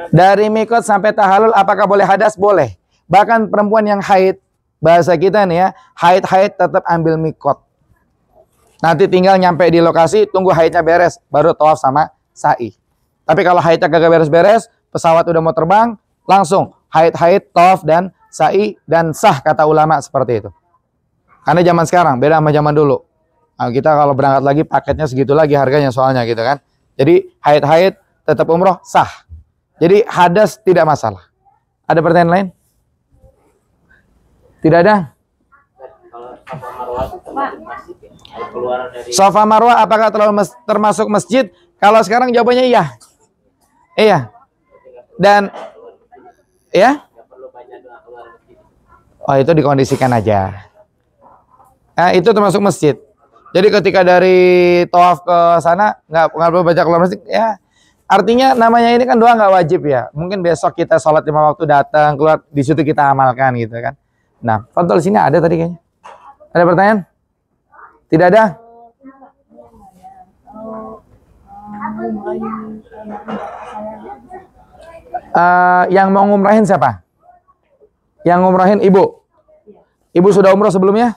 Dari mikot sampai tahalul apakah boleh hadas? Boleh. Bahkan perempuan yang haid, bahasa kita nih ya, haid tetap ambil mikot. Nanti tinggal nyampe di lokasi, tunggu haidnya beres, baru tawaf sama sa'i. Tapi kalau haidnya kagak beres-beres, pesawat udah mau terbang, langsung haid, tawaf dan sa'i dan sah kata ulama seperti itu. Karena zaman sekarang beda sama zaman dulu. Nah, kita kalau berangkat lagi paketnya segitu lagi harganya soalnya gitu kan. Jadi haid tetap umroh sah. Jadi hadas tidak masalah. Ada pertanyaan lain? Tidak ada? Safa Marwah apakah termasuk masjid? Kalau sekarang jawabannya iya. Iya. Dan ya? Oh, itu dikondisikan aja. Nah, itu termasuk masjid. Jadi ketika dari tawaf ke sana nggak perlu baca keluar masjid ya. Artinya namanya ini kan doa nggak wajib ya. Mungkin besok kita sholat 5 waktu datang keluar di situ kita amalkan gitu kan. Nah, Fadol sini ada tadi kayaknya. Ada pertanyaan? Tidak ada? Yang mau ngumrahin siapa? Yang ngumrahin ibu? Ibu sudah umroh sebelumnya?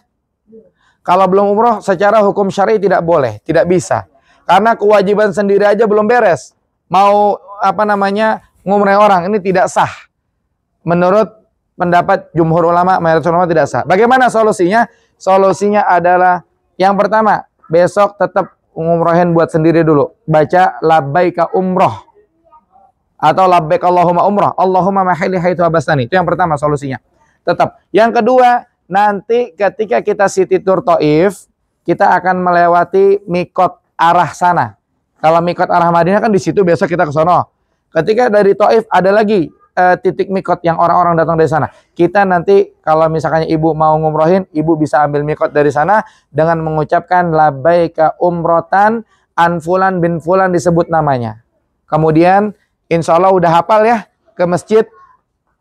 Kalau belum umroh, secara hukum syar'i tidak boleh, tidak bisa. Karena kewajiban sendiri aja belum beres. Mau ngumrah orang, ini tidak sah. Menurut pendapat jumhur ulama, mayoritas ulama tidak sah. Bagaimana solusinya? Solusinya adalah yang pertama, besok tetap ngumrohin buat sendiri dulu. Baca labbaika umroh. Atau labbaik Allahumma umroh. Allahumma mahili haitsu abastani. Itu yang pertama solusinya. Tetap. Yang kedua, nanti ketika kita city tour Thaif, kita akan melewati mikot arah sana. Kalau mikot arah Madinah kan di situ, besok kita ke sono. Ketika dari Thaif ada lagi titik mikot yang orang-orang datang dari sana. Kita nanti kalau misalkan ibu mau ngumrohin, ibu bisa ambil mikot dari sana dengan mengucapkan labbaika umrotan an fulan bin fulan disebut namanya. Kemudian insya Allah udah hafal ya ke masjid,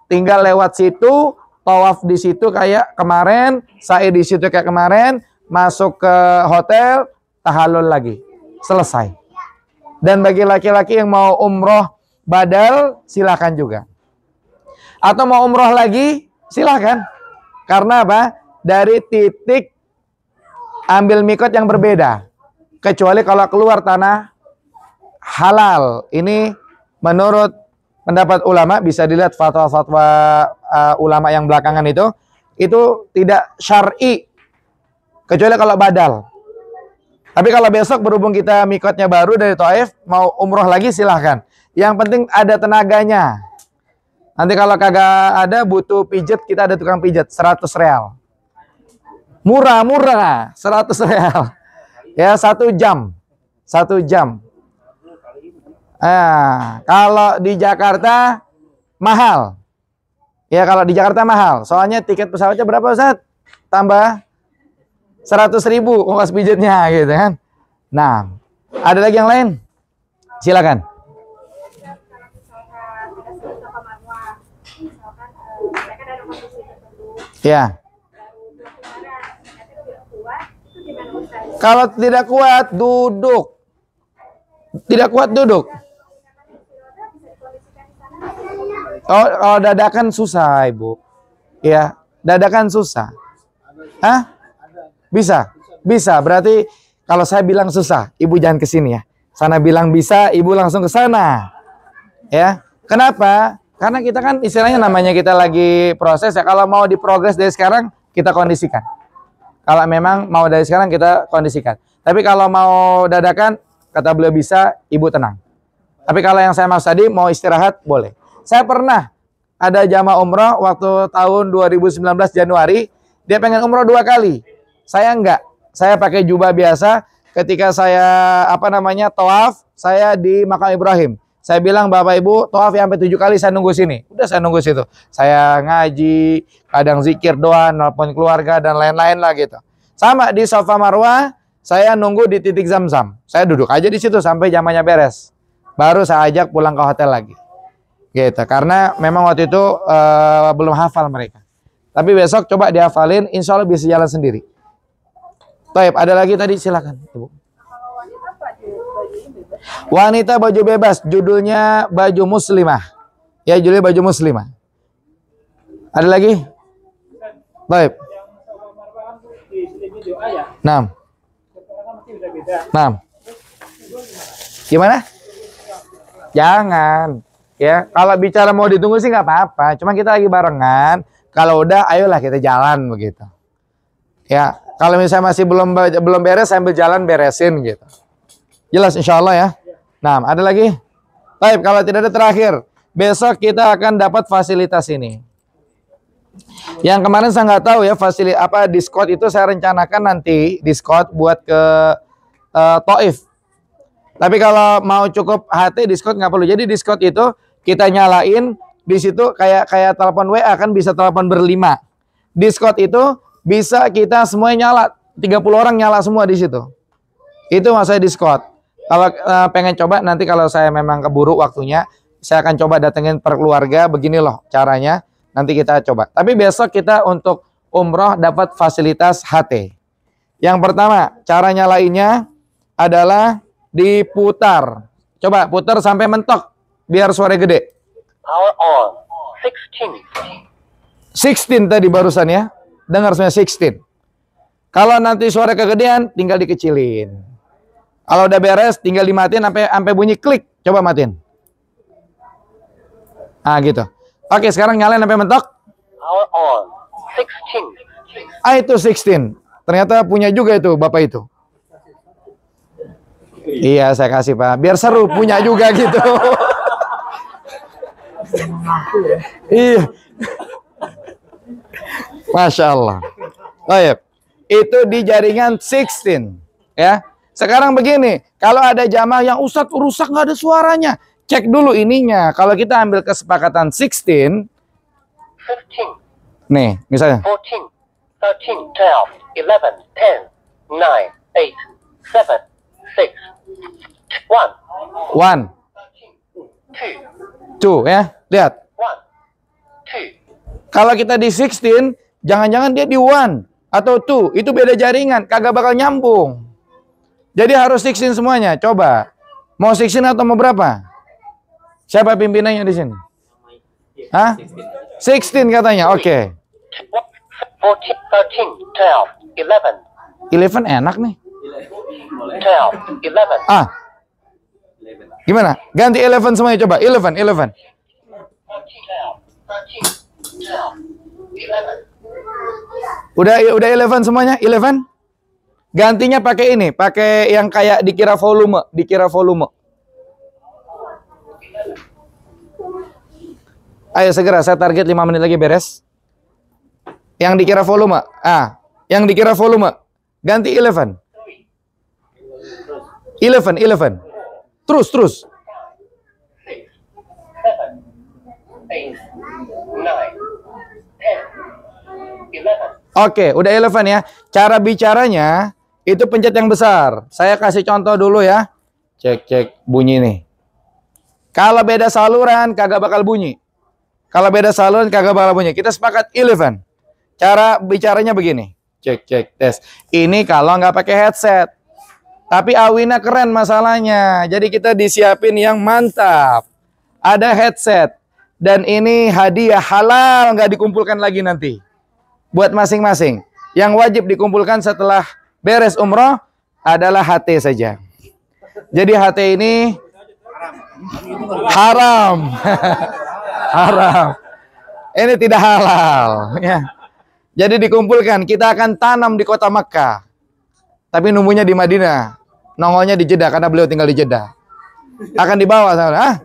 tinggal lewat situ, tawaf di situ kayak kemarin, sa'i di situ kayak kemarin, masuk ke hotel, tahallul lagi. Selesai. Dan bagi laki-laki yang mau umroh badal, silakan juga. Atau mau umroh lagi, silakan. Karena apa? Dari titik ambil mikot yang berbeda. Kecuali kalau keluar tanah halal. Ini menurut pendapat ulama, bisa dilihat fatwa-fatwa ulama yang belakangan itu tidak syar'i. Kecuali kalau badal. Tapi kalau besok berhubung kita mikotnya baru dari Thaif, mau umroh lagi silahkan. Yang penting ada tenaganya. Nanti kalau kagak ada butuh pijet, kita ada tukang pijet 100 real. Murah, 100 real. Ya 1 jam. 1 jam. Nah, kalau di Jakarta mahal. Ya kalau di Jakarta mahal. Soalnya tiket pesawatnya berapa Ustaz? Tambah 100.000 ongkos pijetnya gitu kan. Nah, ada lagi yang lain? Silakan. Ya. Kalau tidak kuat, duduk. Tidak kuat, duduk. Oh, kalau dadakan susah, Ibu. Ya, dadakan susah. Hah? Bisa? Bisa. Berarti kalau saya bilang susah, Ibu jangan kesini ya. Sana bilang bisa, ibu langsung ke sana. Ya. Kenapa? Karena kita kan istilahnya namanya kita lagi proses ya. Kalau mau diprogres dari sekarang, kita kondisikan. Kalau memang mau dari sekarang, kita kondisikan. Tapi kalau mau dadakan, kata beliau bisa, ibu tenang. Tapi kalau yang saya maksud tadi, mau istirahat, boleh. Saya pernah ada jamaah umroh waktu tahun 2019 Januari, dia pengen umroh 2 kali. Saya enggak. Saya pakai jubah biasa. Ketika saya tawaf, saya di makam Ibrahim. Saya bilang, Bapak Ibu, tawaf sampai 7 kali, saya nunggu sini. Udah, saya nunggu situ. Saya ngaji, kadang zikir, doa, nelpon keluarga, dan lain-lain lah gitu. Sama di Safa Marwah, saya nunggu di titik Zam-Zam. Saya duduk aja di situ sampai zamannya beres. Baru saya ajak pulang ke hotel lagi. Gitu. Karena memang waktu itu belum hafal mereka. Tapi besok coba dihafalin, insya Allah bisa jalan sendiri. Baik, ada lagi tadi, silakan, Ibu. Wanita baju bebas, judulnya baju muslimah. Ya, judulnya baju muslimah. Ada lagi? Baik. Nah. Gimana? Jangan. Ya, kalau bicara mau ditunggu sih nggak apa-apa. Cuma kita lagi barengan. Kalau udah, ayolah kita jalan begitu. Ya, kalau misalnya masih belum beres, sambil jalan beresin gitu. Jelas insya Allah ya. Nah, ada lagi? Baik, kalau tidak ada terakhir. Besok kita akan dapat fasilitas ini. Yang kemarin saya nggak tahu ya diskot itu saya rencanakan nanti diskot buat ke Taif. Tapi kalau mau cukup HT diskot nggak perlu. Jadi diskot itu kita nyalain di situ kayak telepon WA kan bisa telepon berlima. Diskot itu bisa kita semua nyala, 30 orang nyala semua di situ. Itu maksudnya diskot. Kalau pengen coba nanti kalau saya memang keburu waktunya, saya akan coba datengin per keluarga. Begini loh caranya. Nanti kita coba. Tapi besok kita untuk umroh dapat fasilitas HT. Yang pertama, cara nyalainnya adalah diputar. Coba putar sampai mentok biar suara gede. Power on. 16 tadi barusan ya. Dengar semuanya 16. Kalau nanti suara kegedean tinggal dikecilin. Kalau udah beres tinggal dimatiin sampai bunyi klik. Coba matiin. Ah gitu. Oke, sekarang nyalain sampai mentok. Power on. 16. Ah itu 16. Ternyata punya juga itu Bapak itu. Iya, saya kasih Pak. Biar seru, punya juga gitu. Iya. Masya Allah. Baik. Itu di jaringan 16. Ya. Sekarang begini. Kalau ada jamaah yang Ustadz rusak nggak ada suaranya. Cek dulu ininya. Kalau kita ambil kesepakatan 16. 15. Nih, misalnya. 14. 13. 12. 11. 10. 9. 8. 7. 6. 1. 1. 2. 2 ya. Lihat. 1. 2. Kalau kita di 16, jangan-jangan dia di 1 atau 2. Itu beda jaringan. Kagak bakal nyambung. Jadi harus 16 semuanya. Coba. Mau 16 atau mau berapa? Siapa pimpinannya di sini? Hah? 16 katanya. Oke. 14. 13. 12. 11. 11 enak nih. 12. 11. Ah. Gimana? Ganti 11 semuanya coba. 11. 13. 12. 11. Udah 11 semuanya? 11? Gantinya pakai ini, pakai yang kayak dikira volume. Ayo segera, saya target 5 menit lagi beres. Yang dikira volume. Yang dikira volume. Ganti 11. 11. Terus. 6. 7. 8. 9. 10. 11. Oke, udah 11 ya. Cara bicaranya itu pencet yang besar. Saya kasih contoh dulu ya. Cek bunyi nih. Kalau beda saluran kagak bakal bunyi. Kita sepakat 11. Cara bicaranya begini. Cek tes. Ini kalau nggak pakai headset. Tapi Awina keren masalahnya. Jadi kita disiapin yang mantap. Ada headset. Dan ini hadiah halal, nggak dikumpulkan lagi nanti. Buat masing-masing. Yang wajib dikumpulkan setelah beres umroh adalah HT saja. Jadi HT ini haram. Haram. Ini tidak halal. Ya. Jadi dikumpulkan, kita akan tanam di kota Makkah. Tapi numbuhnya di Madinah. Nongolnya di Jeddah karena beliau tinggal di Jeddah. Akan dibawa sama.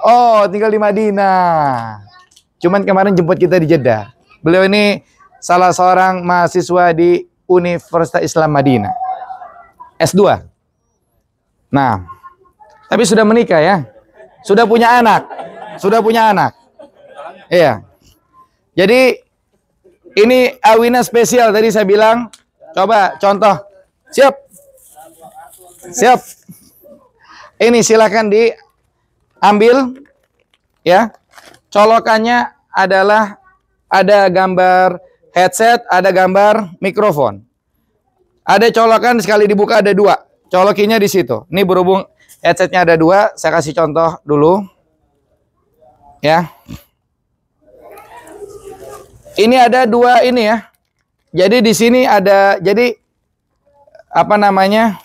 Oh, tinggal di Madinah. Cuman kemarin jemput kita di Jeddah. Beliau ini salah seorang mahasiswa di Universitas Islam Madinah. S2. Nah, tapi sudah menikah ya. Sudah punya anak. Sudah punya anak. Iya. Jadi ini Awina spesial tadi saya bilang. Coba contoh. Siap. Siap. Ini silakan diambil ya. Colokannya adalah ada gambar headset, ada gambar mikrofon. Ada colokan sekali dibuka ada dua. Colokinya di situ. Ini berhubung headsetnya ada dua, saya kasih contoh dulu. Ya. Ini ada dua ini ya. Jadi di sini ada, jadi apa namanya?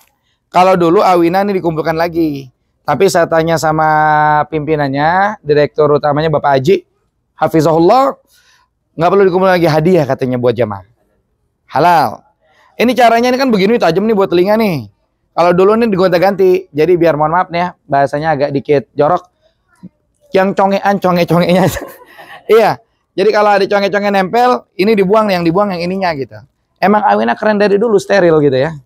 Kalau dulu Awina ini dikumpulkan lagi. Tapi saya tanya sama pimpinannya, direktur utamanya Bapak Haji, Hafizahullah, nggak perlu dikumpulkan lagi, hadiah katanya buat jamaah. Halal. Ini caranya ini kan begini, tajam nih buat telinga nih. Kalau dulu nih digonta-ganti. Jadi biar mohon maaf nih ya, bahasanya agak dikit jorok. Yang congean, conge-congenya. Iya. Jadi kalau ada conge-conge nempel, ini dibuang, yang dibuang yang ininya gitu. Emang Awina keren dari dulu, steril gitu ya.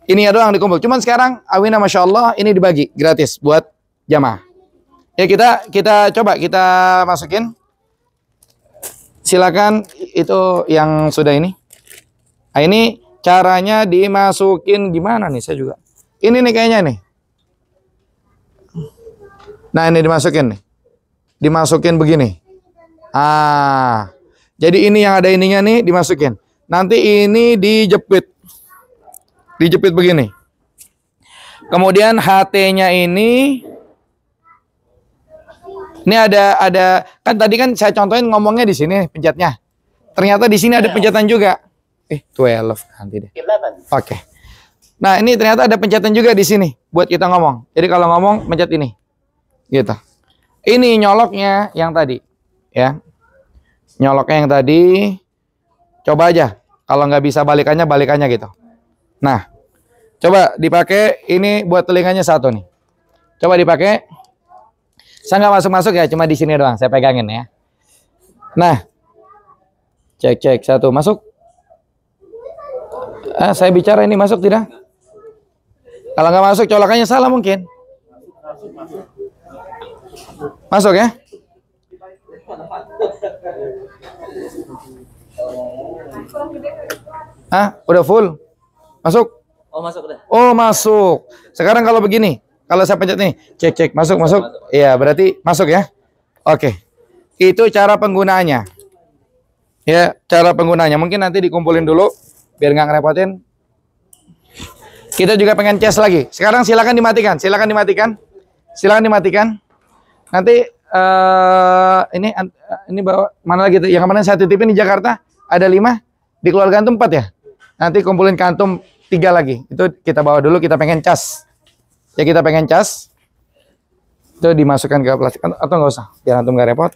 Ini ya doang dikumpul. Cuman sekarang Awina Masya Allah ini dibagi gratis buat jamaah. Ya kita coba kita masukin. Silakan itu yang sudah ini. Nah, ini caranya dimasukin gimana nih saya juga. Ini nih kayaknya nih. Nah ini dimasukin nih. Dimasukin begini. Ah, jadi ini yang ada ininya nih dimasukin. Nanti ini dijepit. Dijepit begini. Kemudian HT-nya ini ada kan tadi kan saya contohin ngomongnya di sini pencetnya. Ternyata di sini ada pencetan juga. 12 nanti deh. Oke. Nah, ini ternyata ada pencetan juga di sini buat kita ngomong. Jadi kalau ngomong pencet ini. Gitu. Ini nyoloknya yang tadi, ya. Nyoloknya yang tadi. Coba aja. Kalau nggak bisa balikannya gitu. Nah, coba dipakai ini buat telinganya satu nih. Coba dipakai. Saya nggak masuk ya, cuma di sini doang. Saya pegangin ya. Nah, cek satu masuk. Saya bicara ini masuk tidak? Kalau nggak masuk, colokannya salah mungkin. Masuk ya? Udah full? Masuk? Oh, masuk udah. Oh, masuk. Sekarang kalau begini, kalau saya pencet nih, cek, masuk. Iya, berarti masuk ya. Oke. Itu cara penggunaannya. Ya, cara penggunaannya. Mungkin nanti dikumpulin dulu, biar nggak ngerepotin. Kita juga pengen cas lagi. Sekarang silakan dimatikan. Nanti ini bawa mana lagi tuh? Yang kemarin saya titipin di Jakarta ada 5, di keluarga antum 4 ya. Nanti kumpulin ke antum 3 lagi. Itu kita bawa dulu, kita pengen cas. Ya kita pengen cas. Itu dimasukkan ke plastik atau nggak usah, biar antum nggak repot.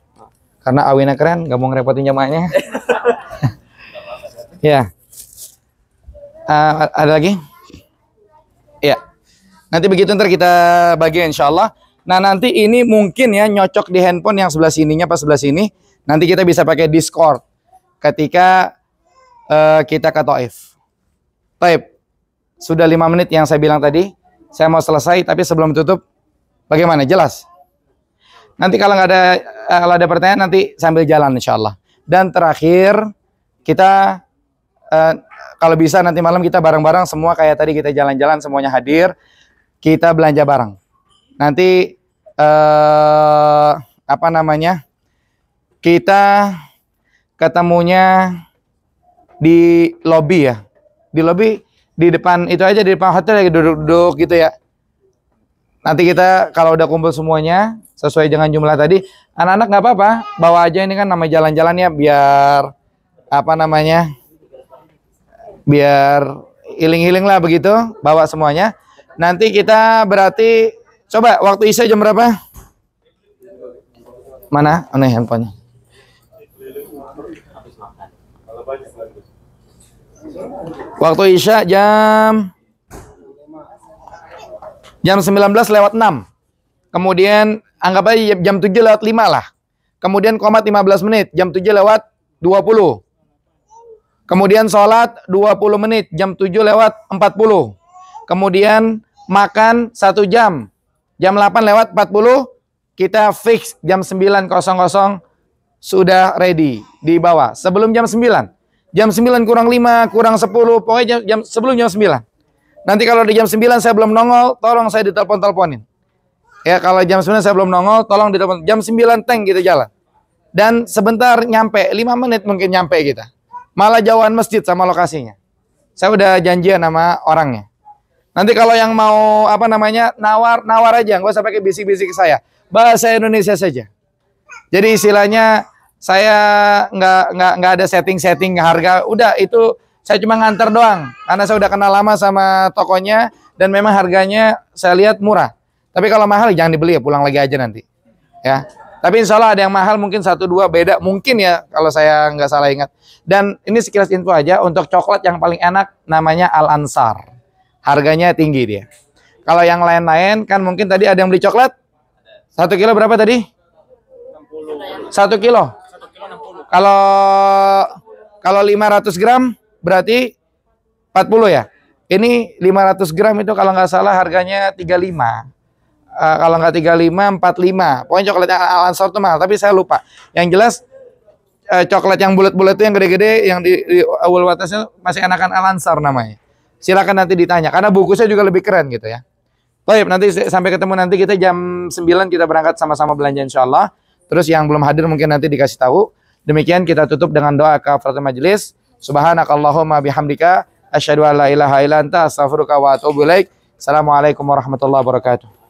Karena Awina keren, nggak mau ngerepotin jamaahnya. Ya. Ada lagi? Ya. Nanti begitu ntar kita bagi insya Allah. Nah nanti ini mungkin ya nyocok di handphone yang sebelah sininya pas sebelah sini. Nanti kita bisa pakai Discord ketika kita ke Taif. Taib. Sudah 5 menit yang saya bilang tadi. Saya mau selesai tapi sebelum tutup bagaimana? Jelas? Nanti kalau ada pertanyaan nanti sambil jalan insya Allah. Dan terakhir kita kalau bisa nanti malam kita bareng-bareng semua kayak tadi kita jalan-jalan semuanya hadir. Kita belanja bareng. Nanti kita ketemunya di lobi ya. Di lobi di depan itu aja, di depan hotel lagi duduk-duduk gitu ya. Nanti kita kalau udah kumpul semuanya sesuai dengan jumlah tadi, anak-anak nggak apa-apa, bawa aja ini kan nama jalan-jalan ya biar biar healing-healing lah begitu, bawa semuanya. Nanti kita berarti coba waktu Isya jam berapa? Mana? Aneh handphonenya. Waktu Isya jam 19:06. Kemudian anggap aja jam 7:05 lah. Kemudian komat 15 menit, jam 7:20. Kemudian sholat 20 menit, jam 7:40. Kemudian makan 1 jam, jam 8:40. Kita fix jam 9:00 sudah ready di bawah. Sebelum jam 9. Jam 9 kurang 5, kurang 10, pokoknya sebelum jam 9. Nanti kalau di jam 9 saya belum nongol, tolong saya ditelepon-teleponin. Ya, kalau jam 9 saya belum nongol, tolong ditelepon. Jam 9 tank kita jalan. Dan sebentar nyampe, 5 menit mungkin nyampe kita. Malah jauhan masjid sama lokasinya. Saya udah janjian sama orangnya. Nanti kalau yang mau nawar aja, nggak usah pakai bisik-bisik ke saya. Bahasa Indonesia saja. Jadi istilahnya saya nggak ada setting harga. Udah itu saya cuma nganter doang. Karena saya udah kenal lama sama tokonya dan memang harganya saya lihat murah. Tapi kalau mahal jangan dibeli ya, pulang lagi aja nanti. Ya. Tapi insya Allah ada yang mahal mungkin 1-2 beda mungkin ya kalau saya nggak salah ingat. Dan ini sekilas info aja untuk coklat yang paling enak namanya Al Ansar. Harganya tinggi dia. Kalau yang lain-lain kan mungkin tadi ada yang beli coklat 1 kilo berapa tadi? 1 kilo. Kalau 500 gram berarti 40 ya. Ini 500 gram itu kalau nggak salah harganya 35. Kalau nggak 35, 45. Pokoknya coklat Al Ansar itu mahal, tapi saya lupa. Yang jelas coklat yang bulat-bulat itu yang gede-gede yang di awal batasnya masih enakan Al Ansar namanya. Silakan nanti ditanya karena buku saya juga lebih keren gitu ya. Baik, nanti sampai ketemu nanti kita jam 9 kita berangkat sama-sama belanja insyaallah. Terus yang belum hadir mungkin nanti dikasih tahu. Demikian kita tutup dengan doa kafaratul majelis. Subhanakallahumma bihamdika asyhadu an la ilaha illa anta astaghfiruka wa atubu ilaik. Assalamualaikum warahmatullahi wabarakatuh.